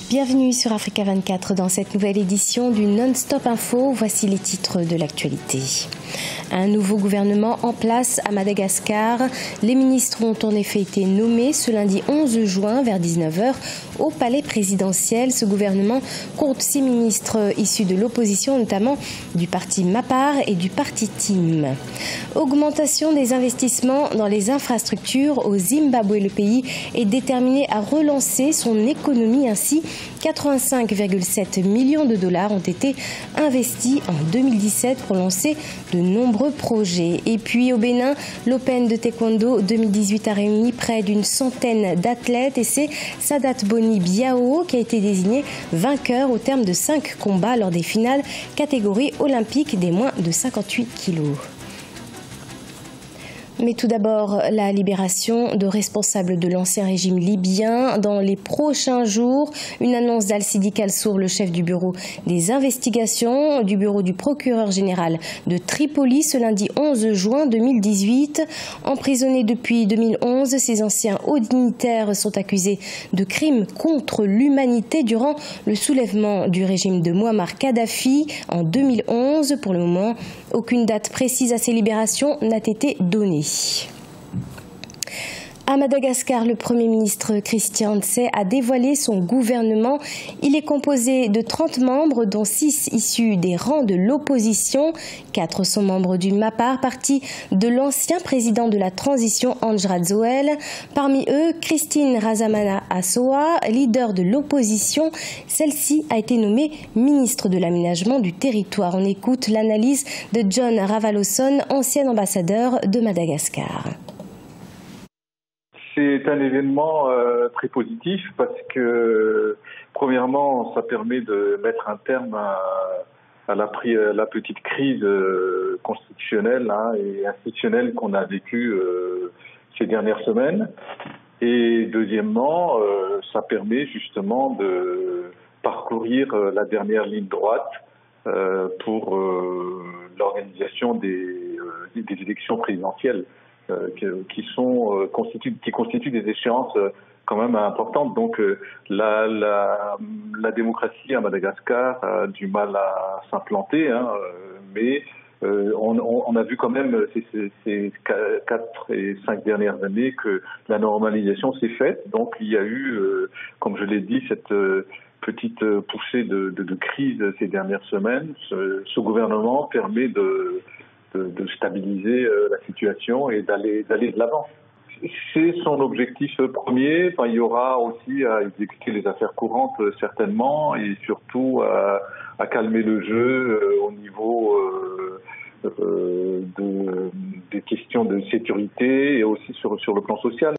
Bienvenue sur Africa 24 dans cette nouvelle édition du Non-Stop Info. Voici les titres de l'actualité. Un nouveau gouvernement en place à Madagascar. Les ministres ont en effet été nommés ce lundi 11 juin vers 19h au palais présidentiel. Ce gouvernement compte 6 ministres issus de l'opposition, notamment du parti Mapar et du parti Team. Augmentation des investissements dans les infrastructures au Zimbabwe. Le pays est déterminé à relancer son économie. Ainsi, 85,7 millions de dollars ont été investis en 2017 pour lancer de nombreux projets. Et puis au Bénin, l'Open de Taekwondo 2018 a réuni près d'une centaine d'athlètes et c'est Sadat Boni Biao qui a été désigné vainqueur au terme de 5 combats lors des finales catégorie olympique des moins de 58 kilos. Mais tout d'abord, la libération de responsables de l'ancien régime libyen. Dans les prochains jours, une annonce d'Al-Sidi Kalsour, le chef du bureau des investigations du bureau du procureur général de Tripoli, ce lundi 11 juin 2018. Emprisonnés depuis 2011, ces anciens hauts dignitaires sont accusés de crimes contre l'humanité durant le soulèvement du régime de Mouammar Kadhafi en 2011. Pour le moment, aucune date précise à ces libérations n'a été donnée. À Madagascar, le Premier ministre Christian Tse a dévoilé son gouvernement. Il est composé de 30 membres, dont 6 issus des rangs de l'opposition. 4 sont membres du Mapar, parti de l'ancien président de la transition Andry Rajoelina. Parmi eux, Christine Razamana Assoa, leader de l'opposition. Celle-ci a été nommée ministre de l'aménagement du territoire. On écoute l'analyse de John Ravaloson, ancien ambassadeur de Madagascar. C'est un événement très positif parce que, premièrement, ça permet de mettre un terme à la petite crise constitutionnelle et institutionnelle qu'on a vécue ces dernières semaines. Et deuxièmement, ça permet justement de parcourir la dernière ligne droite pour l'organisation des élections présidentielles. Qui constituent des échéances quand même importantes. Donc la démocratie à Madagascar a du mal à s'implanter, mais on a vu quand même ces 4 et 5 dernières années que la normalisation s'est faite. Donc il y a eu, comme je l'ai dit, cette petite poussée de crise ces dernières semaines. Ce gouvernement permet de stabiliser la situation et d'aller de l'avant. C'est son objectif premier. Enfin, il y aura aussi à exécuter les affaires courantes certainement et surtout à calmer le jeu au niveau des questions de sécurité et aussi sur le plan social.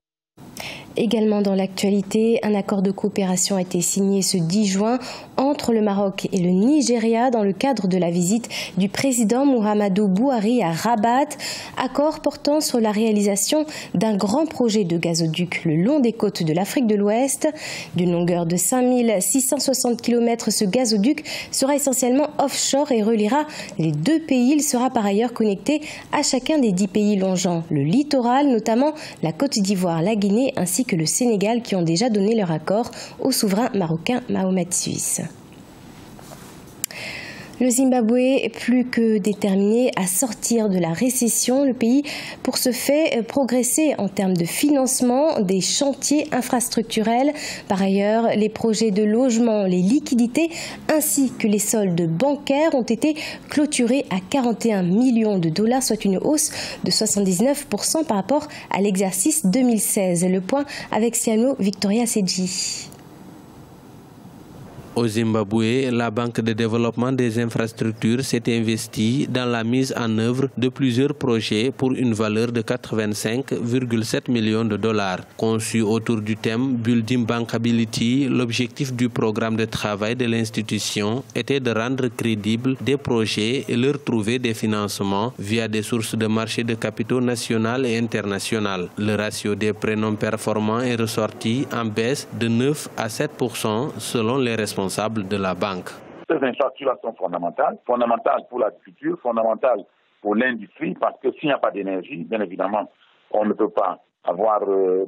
Également dans l'actualité, un accord de coopération a été signé ce 10 juin entre le Maroc et le Nigeria dans le cadre de la visite du président Muhammadu Buhari à Rabat. Accord portant sur la réalisation d'un grand projet de gazoduc le long des côtes de l'Afrique de l'Ouest. D'une longueur de 5660 km, ce gazoduc sera essentiellement offshore et reliera les 2 pays. Il sera par ailleurs connecté à chacun des 10 pays longeant le littoral, notamment la Côte d'Ivoire, la Guinée ainsi que le Sénégal qui ont déjà donné leur accord au souverain marocain Mohamed VI. Le Zimbabwe est plus que déterminé à sortir de la récession. Le pays, pour ce fait, progresser en termes de financement des chantiers infrastructurels. Par ailleurs, les projets de logement, les liquidités ainsi que les soldes bancaires ont été clôturés à 41 millions de dollars, soit une hausse de 79% par rapport à l'exercice 2016. Le point avec Siano Victoria Seji. Au Zimbabwe, la Banque de développement des infrastructures s'est investie dans la mise en œuvre de plusieurs projets pour une valeur de 85,7 millions de dollars. Conçu autour du thème Building Bankability, l'objectif du programme de travail de l'institution était de rendre crédibles des projets et leur trouver des financements via des sources de marché de capitaux nationales et internationales. Le ratio des prêts non performants est ressorti en baisse de 9 à 7% selon les responsables de la banque. Ces infrastructures sont fondamentales pour l'agriculture, fondamentales pour l'industrie, parce que s'il n'y a pas d'énergie, bien évidemment, on ne peut pas avoir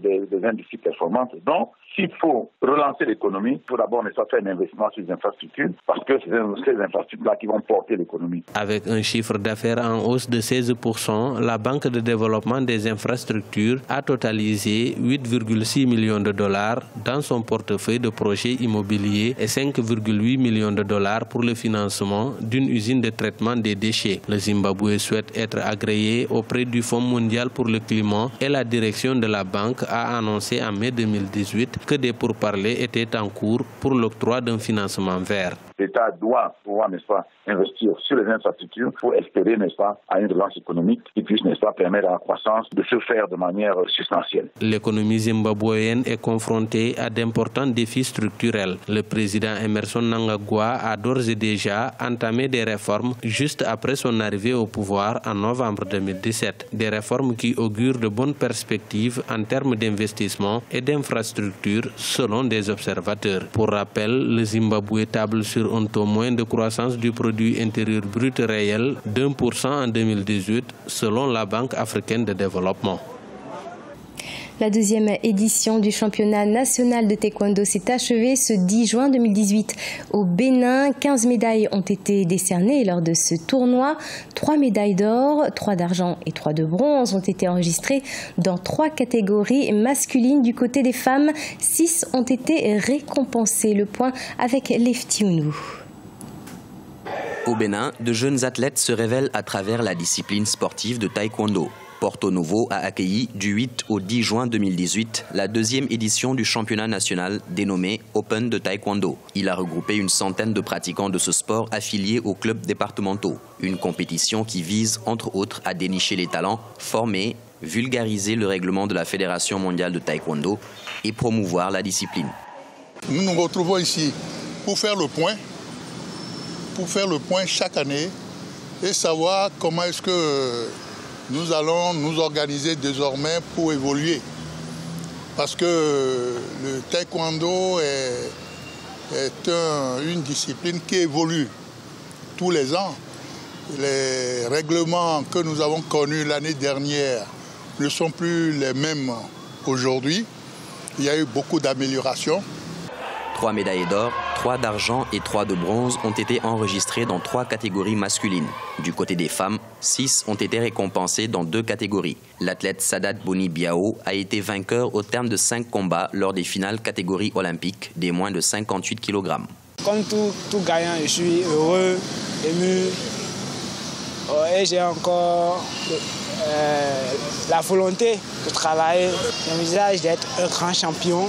des industries performantes. Donc, S'il faut relancer l'économie, il faut d'abord faire un investissement sur les infrastructures, parce que c'est ces infrastructures-là qui vont porter l'économie. Avec un chiffre d'affaires en hausse de 16%, la Banque de développement des infrastructures a totalisé 8,6 millions de dollars dans son portefeuille de projets immobiliers et 5,8 millions de dollars pour le financement d'une usine de traitement des déchets. Le Zimbabwe souhaite être agréé auprès du Fonds mondial pour le climat et la direction de la banque a annoncé en mai 2018 que des pourparlers étaient en cours pour l'octroi d'un financement vert. L'État doit pouvoir, n'est-ce pas, investir sur les infrastructures pour espérer, n'est-ce pas, à une relance économique qui puisse, n'est-ce pas, permettre à la croissance de se faire de manière substantielle. L'économie zimbabwéenne est confrontée à d'importants défis structurels. Le président Emmerson Mnangagwa a d'ores et déjà entamé des réformes juste après son arrivée au pouvoir en novembre 2017. Des réformes qui augurent de bonnes perspectives en termes d'investissement et d'infrastructures selon des observateurs. Pour rappel, le Zimbabwe table sur un taux moyen de croissance du produit intérieur brut réel d'1% en 2018 selon la Banque africaine de développement. La deuxième édition du championnat national de taekwondo s'est achevée ce 10 juin 2018 au Bénin. 15 médailles ont été décernées lors de ce tournoi. 3 médailles d'or, 3 d'argent et 3 de bronze ont été enregistrées dans 3 catégories masculines. Du côté des femmes, 6 ont été récompensées. Le point avec Leftionou. Au Bénin, de jeunes athlètes se révèlent à travers la discipline sportive de taekwondo. Porto Novo a accueilli du 8 au 10 juin 2018 la deuxième édition du championnat national dénommé Open de Taekwondo. Il a regroupé une centaine de pratiquants de ce sport affiliés aux clubs départementaux. Une compétition qui vise entre autres à dénicher les talents, former, vulgariser le règlement de la Fédération mondiale de Taekwondo et promouvoir la discipline. Nous nous retrouvons ici pour faire le point chaque année et savoir comment est-ce que nous allons nous organiser désormais pour évoluer. Parce que le taekwondo est une discipline qui évolue tous les ans. Les règlements que nous avons connus l'année dernière ne sont plus les mêmes aujourd'hui. Il y a eu beaucoup d'améliorations. 3 médailles d'or, 3 d'argent et 3 de bronze ont été enregistrées dans 3 catégories masculines. Du côté des femmes, 6 ont été récompensées dans 2 catégories. L'athlète Sadat Boni Biao a été vainqueur au terme de 5 combats lors des finales catégorie olympique des moins de 58 kg. Comme tout gagnant, je suis heureux, ému et j'ai encore la volonté de travailler. J'envisage d'être un grand champion.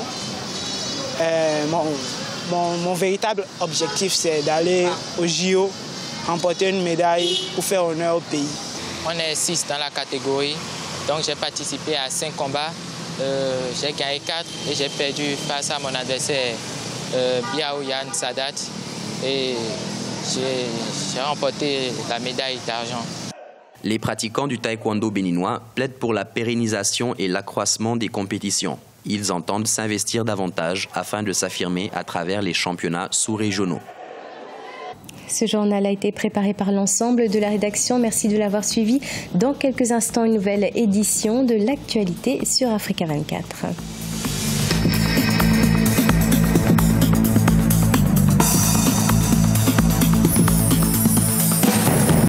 Mon véritable objectif, c'est d'aller au JO, remporter une médaille pour faire honneur au pays. On est 6 dans la catégorie, donc j'ai participé à 5 combats. J'ai gagné 4 et j'ai perdu face à mon adversaire Biao Yan Sadat. Et j'ai remporté la médaille d'argent. Les pratiquants du taekwondo béninois plaident pour la pérennisation et l'accroissement des compétitions. Ils entendent s'investir davantage afin de s'affirmer à travers les championnats sous-régionaux. Ce journal a été préparé par l'ensemble de la rédaction. Merci de l'avoir suivi. Dans quelques instants, une nouvelle édition de l'actualité sur Africa 24.